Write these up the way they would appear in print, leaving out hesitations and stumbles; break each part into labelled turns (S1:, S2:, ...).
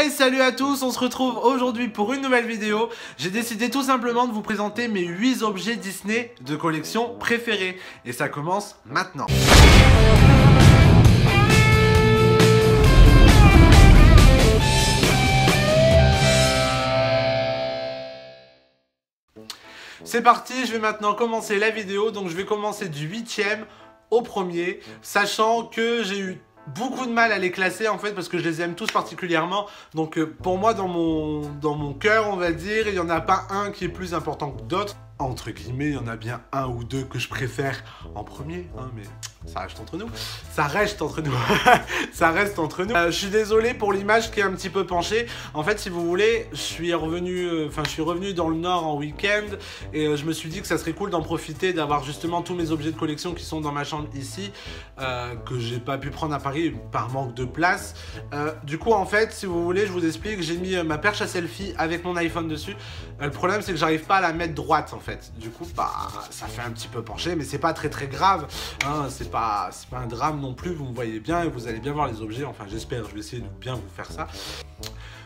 S1: Hey, salut à tous, on se retrouve aujourd'hui pour une nouvelle vidéo. J'ai décidé tout simplement de vous présenter mes 8 objets Disney de collection préférés. Et ça commence maintenant. C'est parti, je vais maintenant commencer la vidéo. Donc je vais commencer du 8e au 1er, sachant que j'ai eu beaucoup de mal à les classer en fait parce que je les aime tous particulièrement. Donc pour moi dans mon cœur on va dire, il n'y en a pas un qui est plus important que d'autres. Entre guillemets, il y en a bien un ou deux que je préfère en premier, hein, mais ça reste entre nous. Ça reste entre nous. Ça reste entre nous. Je suis désolé pour l'image qui est un petit peu penchée. En fait, si vous voulez, je suis revenu dans le Nord en week-end et je me suis dit que ça serait cool d'en profiter, d'avoir justement tous mes objets de collection qui sont dans ma chambre ici, que j'ai pas pu prendre à Paris par manque de place. Du coup, en fait, si vous voulez, je vous explique, j'ai mis ma perche à selfie avec mon iPhone dessus. Le problème, c'est que j'arrive pas à la mettre droite en fait. Du coup, bah, ça fait un petit peu penché, mais c'est pas très grave, hein, c'est pas un drame non plus, vous me voyez bien et vous allez bien voir les objets, enfin j'espère, je vais essayer de bien vous faire ça.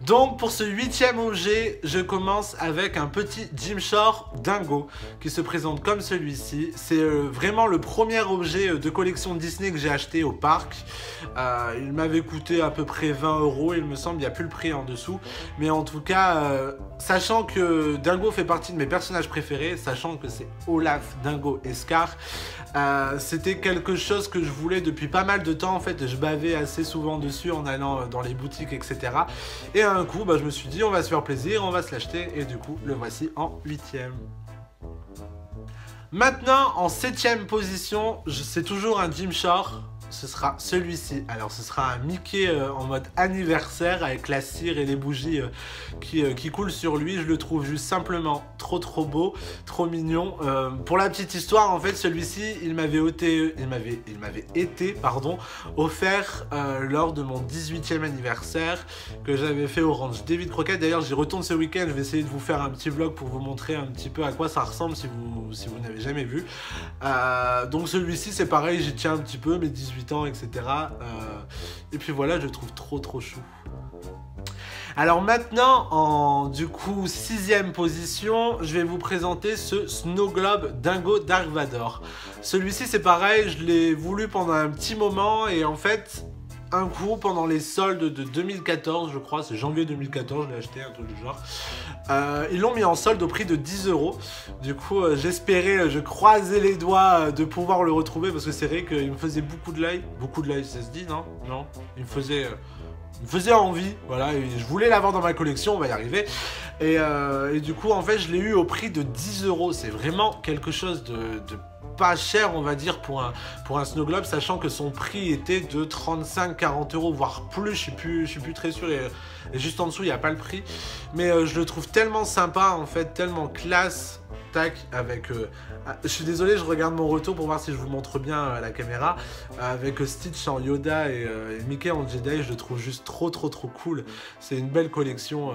S1: Donc pour ce 8e objet, je commence avec un petit Gymshark Dingo qui se présente comme celui-ci. C'est vraiment le premier objet de collection Disney que j'ai acheté au parc. Il m'avait coûté à peu près 20 €, il me semble, il n'y a plus le prix en dessous. Mais en tout cas, sachant que Dingo fait partie de mes personnages préférés, sachant que c'est Olaf, Dingo et Scar, c'était quelque chose que je voulais depuis pas mal de temps en fait. Je bavais assez souvent dessus en allant dans les boutiques, etc. Et un coup, bah, je me suis dit, on va se faire plaisir, on va se l'acheter. Et du coup, le voici en 8e. Maintenant, en 7e position, c'est toujours un Gymshark. Ce sera celui-ci. Alors ce sera un Mickey en mode anniversaire avec la cire et les bougies qui coulent sur lui. Je le trouve juste simplement trop beau, trop mignon. Pour la petite histoire, en fait, celui-ci, il m'avait été offert lors de mon 18e anniversaire que j'avais fait au ranch David Crockett. D'ailleurs, j'y retourne ce week-end. Je vais essayer de vous faire un petit vlog pour vous montrer un petit peu à quoi ça ressemble si vous n'avez jamais vu. Donc celui-ci, c'est pareil, j'y tiens un petit peu, mes 18 ans, etc. Et puis voilà, je le trouve trop chou. Alors maintenant, en du coup 6e position, je vais vous présenter ce Snow Globe Dingo Dark Vador. Celui-ci, c'est pareil, je l'ai voulu pendant un petit moment et en fait, un coup, pendant les soldes de 2014, je crois, c'est janvier 2014, je l'ai acheté, un truc du genre. Ils l'ont mis en solde au prix de 10 €. Du coup, j'espérais, je croisais les doigts de pouvoir le retrouver parce que c'est vrai qu'il me faisait beaucoup de l'œil. Beaucoup de l'œil, ça se dit, non? Non, il me faisait envie, voilà, et je voulais l'avoir dans ma collection, on va y arriver. Et du coup, en fait, je l'ai eu au prix de 10 €. C'est vraiment quelque chose de pas cher, on va dire, pour un Snow Globe, sachant que son prix était de 35-40 €, voire plus, je suis plus très sûr, et juste en dessous, il n'y a pas le prix. Mais je le trouve tellement sympa, en fait, tellement classe. Tac, avec... je suis désolé, je regarde mon retour pour voir si je vous montre bien à la caméra. Avec Stitch en Yoda et Mickey en Jedi, je le trouve juste trop cool. C'est une belle collection...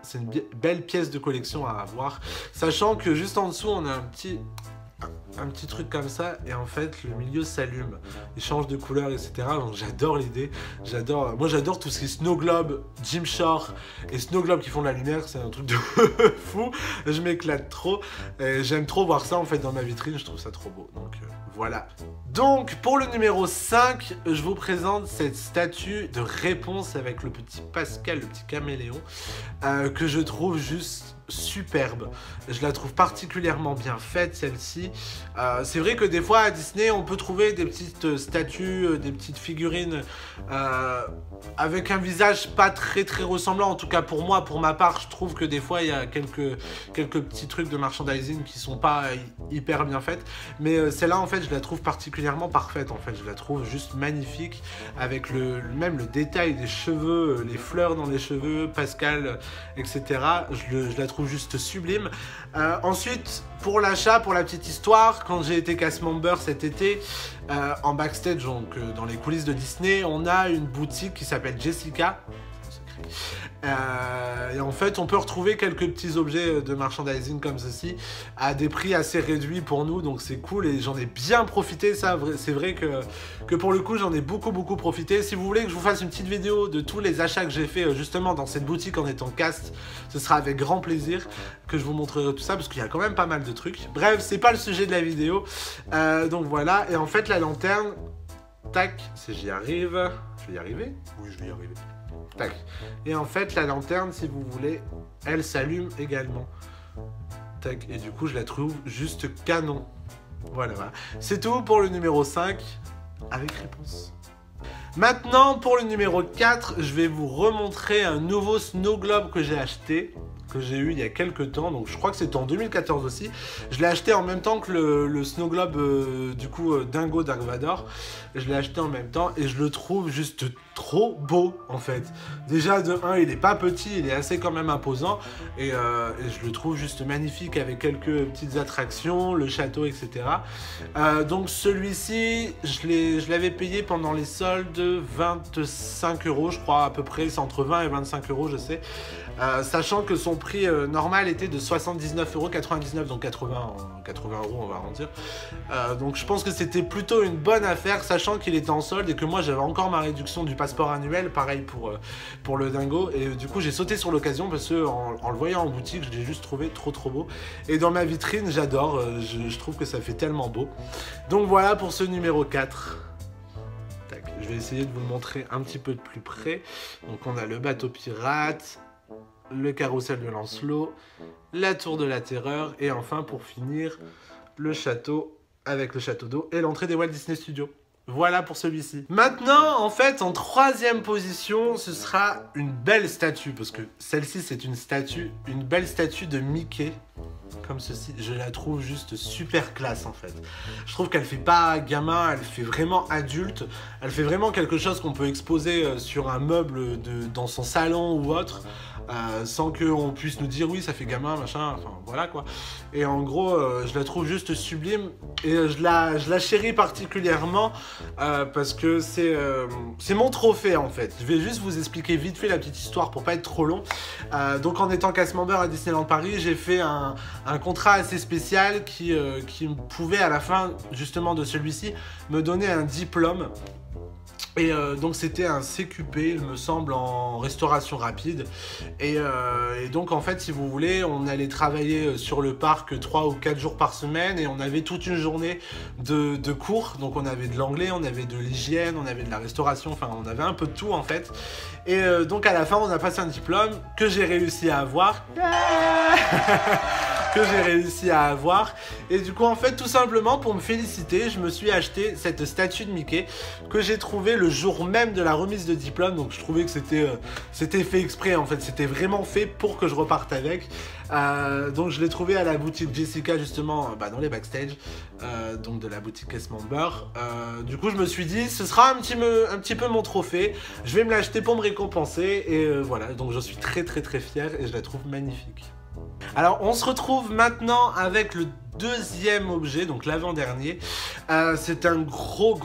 S1: c'est une belle pièce de collection à avoir. Sachant que juste en dessous, on a un petit truc comme ça et en fait le milieu s'allume, il change de couleur, etc. Donc j'adore l'idée, moi j'adore tout ce qui est Snow Globe, Gymshark et Snow Globe qui font de la lumière, c'est un truc de fou, je m'éclate trop et j'aime trop voir ça en fait dans ma vitrine, je trouve ça trop beau, donc voilà. Donc pour le numéro 5, je vous présente cette statue de réponse avec le petit Pascal, le petit caméléon, que je trouve juste superbe. Je la trouve particulièrement bien faite, celle-ci. C'est vrai que des fois à Disney on peut trouver des petites statues, des petites figurines avec un visage pas très ressemblant. En tout cas pour moi, pour ma part, je trouve que des fois il y a quelques petits trucs de merchandising qui sont pas hyper bien faites. Mais celle-là en fait je la trouve particulièrement parfaite. En fait je la trouve juste magnifique avec même le détail des cheveux, les fleurs dans les cheveux, Pascal, etc. Je la trouve juste sublime. Ensuite, pour l'achat, pour la petite histoire, quand j'ai été cast member cet été, en backstage, donc dans les coulisses de Disney, on a une boutique qui s'appelle Jessica. Et en fait, on peut retrouver quelques petits objets de merchandising comme ceci à des prix assez réduits pour nous, donc c'est cool et j'en ai bien profité. Ça, c'est vrai que pour le coup, j'en ai beaucoup profité. Si vous voulez que je vous fasse une petite vidéo de tous les achats que j'ai fait justement dans cette boutique en étant cast, ce sera avec grand plaisir que je vous montrerai tout ça parce qu'il y a quand même pas mal de trucs. Bref, c'est pas le sujet de la vidéo. Donc voilà, et en fait la lanterne, tac, si j'y arrive, je vais y arriver? Oui, je vais y arriver. Tac. Et en fait la lanterne, si vous voulez, elle s'allume également. Tac, et du coup je la trouve juste canon. Voilà, voilà. C'est tout pour le numéro 5, avec réponse. Maintenant, pour le numéro 4, je vais vous remontrer un nouveau Snow Globe que j'ai acheté, que j'ai eu il y a quelques temps, donc je crois que c'était en 2014 aussi. Je l'ai acheté en même temps que le Snow Globe, du coup, Dingo Dark Vador. Je l'ai acheté en même temps et je le trouve juste trop beau, en fait. Déjà, de 1, il est pas petit, il est assez quand même imposant. Et je le trouve juste magnifique avec quelques petites attractions, le château, etc. Donc celui-ci, je l'avais payé pendant les soldes 25 €, je crois, à peu près. C'est entre 20 et 25 €, je sais. Sachant que son prix normal était de 79,99 €, donc 80 €, on va arrondir. Donc je pense que c'était plutôt une bonne affaire, sachant qu'il était en solde et que moi j'avais encore ma réduction du passeport annuel, pareil pour le Dingo. Et du coup j'ai sauté sur l'occasion parce que en le voyant en boutique, je l'ai juste trouvé trop beau. Et dans ma vitrine, j'adore, je trouve que ça fait tellement beau. Donc voilà pour ce numéro 4. Tac, je vais essayer de vous le montrer un petit peu de plus près. Donc on a le bateau pirate, le carrousel de Lancelot, la tour de la terreur et enfin pour finir le château avec le château d'eau et l'entrée des Walt Disney Studios. Voilà pour celui-ci. Maintenant, en fait, en troisième position, ce sera une belle statue parce que celle-ci c'est une belle statue de Mickey. Comme ceci, je la trouve juste super classe en fait. Je trouve qu'elle fait pas gamin, elle fait vraiment adulte. Elle fait vraiment quelque chose qu'on peut exposer sur un meuble dans son salon ou autre. Sans qu'on puisse nous dire oui ça fait gamin machin, enfin voilà quoi. Et en gros je la trouve juste sublime et je la chéris particulièrement parce que c'est mon trophée en fait. Je vais juste vous expliquer vite fait la petite histoire pour pas être trop long. Donc en étant cast member à Disneyland Paris, j'ai fait un contrat assez spécial qui pouvait à la fin justement de celui-ci me donner un diplôme. Et donc c'était un CQP, il me semble, en restauration rapide. Et donc en fait, si vous voulez, on allait travailler sur le parc 3 ou 4 jours par semaine et on avait toute une journée de cours. Donc on avait de l'anglais, on avait de l'hygiène, on avait de la restauration, enfin on avait un peu de tout en fait. Et donc à la fin, on a passé un diplôme que j'ai réussi à avoir. Et du coup en fait tout simplement pour me féliciter, je me suis acheté cette statue de Mickey que j'ai trouvée le jour même de la remise de diplôme. Donc je trouvais que c'était fait exprès en fait, c'était vraiment fait pour que je reparte avec. Donc je l'ai trouvé à la boutique Jessica justement dans les backstage donc de la boutique Cast Member. Du coup je me suis dit ce sera un petit peu mon trophée, je vais me l'acheter pour me récompenser et voilà, donc je suis très fier et je la trouve magnifique. Alors on se retrouve maintenant avec le deuxième objet, donc l'avant-dernier. C'est un gros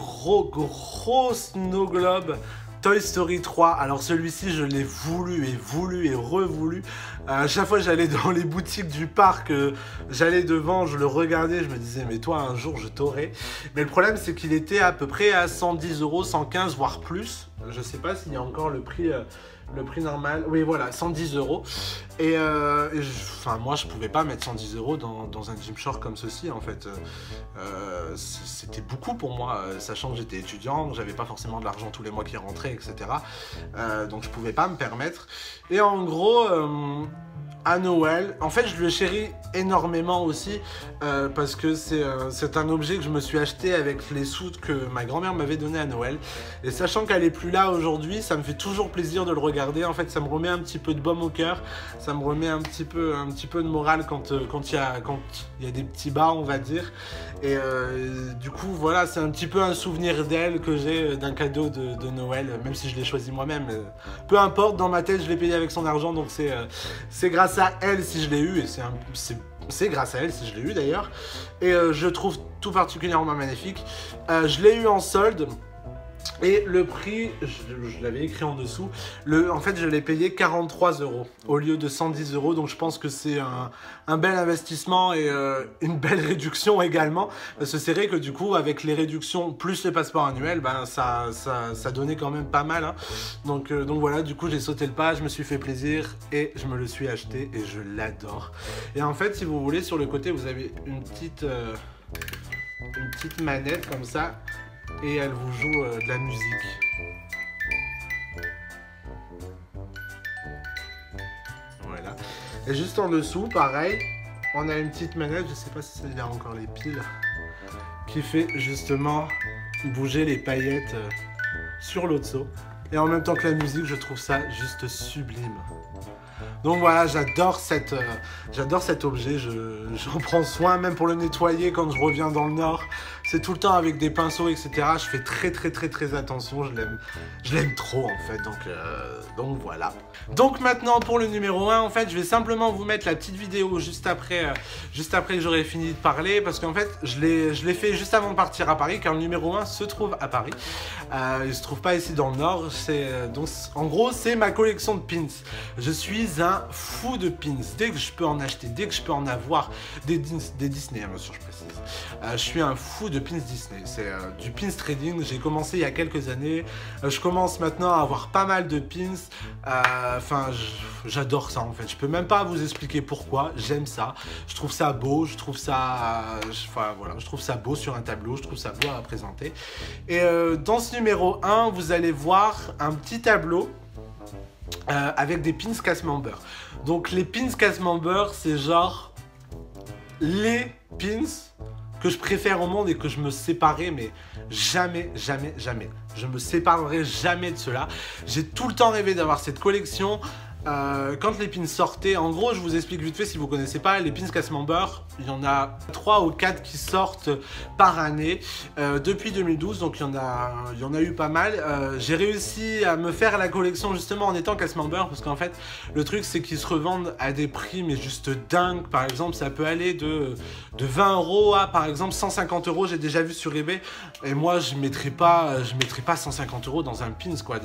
S1: Snow Globe Toy Story 3. Alors celui-ci je l'ai voulu et revoulu. À chaque fois j'allais dans les boutiques du parc, j'allais devant, je le regardais, je me disais mais toi un jour je t'aurai. Mais le problème c'est qu'il était à peu près à 110 €, 115 voire plus. Je sais pas s'il y a encore le prix normal, oui voilà, 110 €. Et enfin moi je pouvais pas mettre 110 € dans un Gymshark comme ceci en fait. C'était beaucoup pour moi, sachant que j'étais étudiant, que j'avais pas forcément de l'argent tous les mois qui rentrait, etc. Donc je pouvais pas me permettre. Et en gros, à Noël, en fait je le chéris énormément aussi parce que c'est un objet que je me suis acheté avec les sous que ma grand-mère m'avait donné à Noël. Et sachant qu'elle est plus là aujourd'hui, ça me fait toujours plaisir de le regarder. En fait ça me remet un petit peu de baume au cœur, ça me remet un petit peu de morale quand il y a des petits bas on va dire. Et du coup voilà, c'est un petit peu un souvenir d'elle que j'ai d'un cadeau de Noël, même si je l'ai choisi moi-même. Peu importe, dans ma tête je l'ai payé avec son argent, donc c'est grâce à elle si je l'ai eu, et c'est grâce à elle si je l'ai eu d'ailleurs. Et je trouve tout particulièrement magnifique. Je l'ai eu en solde. Et le prix, je l'avais écrit en dessous, en fait je l'ai payé 43 € au lieu de 110 €, donc je pense que c'est un bel investissement et une belle réduction également, parce que c'est vrai que du coup avec les réductions plus les passeports annuels, ben, ça donnait quand même pas mal, hein. Donc voilà, du coup j'ai sauté le pas, je me suis fait plaisir et je me le suis acheté et je l'adore. Et en fait si vous voulez, sur le côté vous avez une petite manette comme ça, et elle vous joue de la musique. Voilà. Et juste en dessous, pareil, on a une petite manette, je sais pas si il y a encore les piles, qui fait justement bouger les paillettes sur l'Otso. Et en même temps que la musique, je trouve ça juste sublime. Donc voilà, j'adore cet objet, j'en prends soin, même pour le nettoyer quand je reviens dans le Nord. C'est tout le temps avec des pinceaux, etc. Je fais très attention, je l'aime trop en fait, donc voilà. Donc maintenant pour le numéro 1, en fait, je vais simplement vous mettre la petite vidéo juste après que j'aurai fini de parler, parce qu'en fait, je l'ai fait juste avant de partir à Paris, car le numéro 1 se trouve à Paris. Il se trouve pas ici dans le Nord, donc en gros, c'est ma collection de pins. Je suis un fou de pins, dès que je peux en acheter, dès que je peux en avoir, des Disney, hein, bien sûr, je précise. Je suis un fou de pins Disney, c'est du pins trading, j'ai commencé il y a quelques années, je commence maintenant à avoir pas mal de pins, enfin j'adore ça en fait, je peux même pas vous expliquer pourquoi, j'aime ça, je trouve ça beau, je trouve ça, enfin voilà, je trouve ça beau sur un tableau, je trouve ça beau à présenter. Et dans ce numéro 1, vous allez voir un petit tableau avec des pins casse-member. Donc les pins casse-member, c'est genre les pins que je préfère au monde et que je me séparais, mais jamais. Je me séparerai jamais de cela. J'ai tout le temps rêvé d'avoir cette collection. Quand les pins sortaient, en gros je vous explique vite fait si vous connaissez pas, les pins casse-member, il y en a 3 ou 4 qui sortent par année depuis 2012, donc il y en a eu pas mal. J'ai réussi à me faire la collection justement en étant casse-member, parce qu'en fait le truc c'est qu'ils se revendent à des prix mais juste dingues. Par exemple ça peut aller de 20 € à par exemple 150 €, j'ai déjà vu sur eBay, et moi je mettrais pas 150 € dans un pins quoi.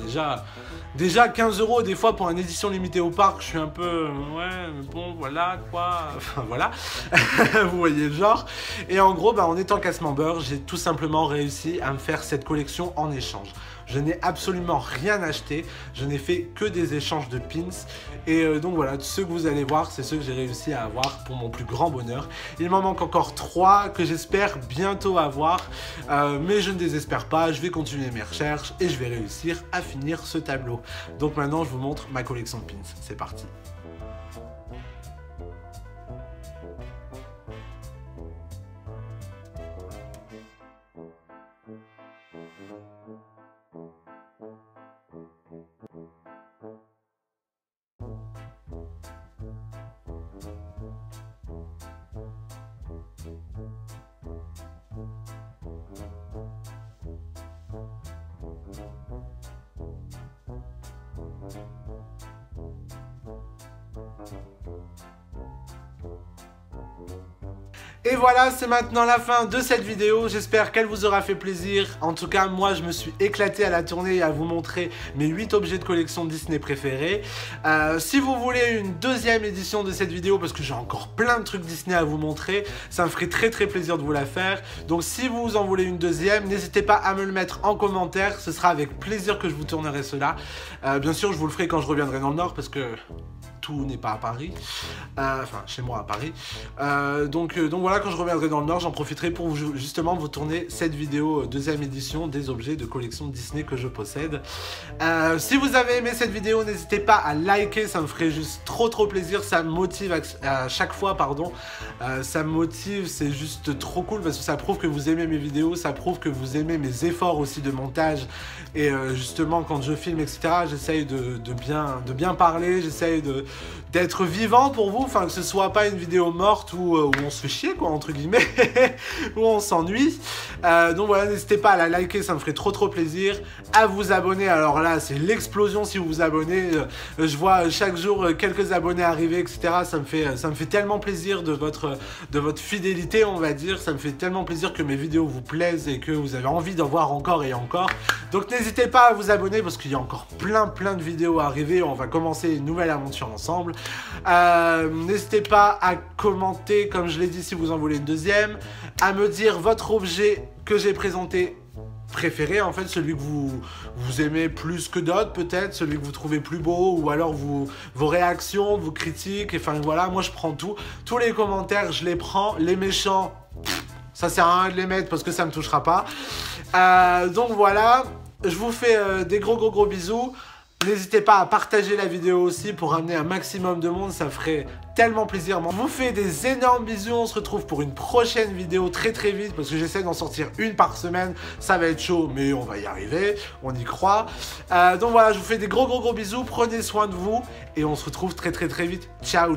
S1: Déjà 15 € des fois pour une édition limitée au parc, je suis un peu ouais mais bon voilà quoi, enfin voilà. Vous voyez le genre. Et en gros en étant casse-member, j'ai tout simplement réussi à me faire cette collection en échange. Je n'ai absolument rien acheté, je n'ai fait que des échanges de pins. Et donc voilà, ceux que vous allez voir, c'est ceux que j'ai réussi à avoir pour mon plus grand bonheur. Il m'en manque encore 3 que j'espère bientôt avoir, mais je ne désespère pas, je vais continuer mes recherches et je vais réussir à finir ce tableau. Donc maintenant, je vous montre ma collection de pins. C'est parti. Et voilà, c'est maintenant la fin de cette vidéo, j'espère qu'elle vous aura fait plaisir. En tout cas, moi je me suis éclaté à la tournée et à vous montrer mes 8 objets de collection Disney préférés. Si vous voulez une deuxième édition de cette vidéo, parce que j'ai encore plein de trucs Disney à vous montrer, ça me ferait très plaisir de vous la faire. Donc si vous en voulez une deuxième, n'hésitez pas à me le mettre en commentaire, ce sera avec plaisir que je vous tournerai cela. Bien sûr, je vous le ferai quand je reviendrai dans le Nord, parce que tout n'est pas à Paris, enfin chez moi à Paris, donc voilà, quand je reviendrai dans le Nord, j'en profiterai pour justement vous tourner cette vidéo deuxième édition des objets de collection Disney que je possède. Si vous avez aimé cette vidéo, n'hésitez pas à liker, ça me ferait juste trop plaisir, ça me motive à chaque fois, pardon, ça me motive, c'est juste trop cool parce que ça prouve que vous aimez mes vidéos, ça prouve que vous aimez mes efforts aussi de montage, et justement quand je filme etc, j'essaye de bien parler, j'essaye d'être vivant pour vous, enfin que ce soit pas une vidéo morte où on se fait chier quoi entre guillemets, où on s'ennuie. Donc voilà, n'hésitez pas à la liker, ça me ferait trop plaisir, à vous abonner. Alors là c'est l'explosion si vous vous abonnez, je vois chaque jour quelques abonnés arriver, etc. Ça me fait tellement plaisir de votre fidélité, on va dire. Ça me fait tellement plaisir que mes vidéos vous plaisent et que vous avez envie d'en voir encore et encore. Donc n'hésitez pas à vous abonner parce qu'il y a encore plein de vidéos à arriver. On va commencer une nouvelle aventure ensemble. N'hésitez pas à commenter, comme je l'ai dit, si vous en voulez une deuxième, à me dire votre objet que j'ai présenté préféré, en fait, celui que vous aimez plus que d'autres, peut-être, celui que vous trouvez plus beau, ou alors vos réactions, vos critiques, enfin voilà, moi je prends tout. Tous les commentaires, je les prends. Les méchants, ça sert à rien de les mettre parce que ça me touchera pas. Donc voilà, je vous fais des gros bisous. N'hésitez pas à partager la vidéo aussi pour amener un maximum de monde, ça ferait tellement plaisir. Je vous fais des énormes bisous, on se retrouve pour une prochaine vidéo très vite parce que j'essaie d'en sortir une par semaine. Ça va être chaud mais on va y arriver, on y croit. Donc voilà, je vous fais des gros bisous, prenez soin de vous et on se retrouve très vite. Ciao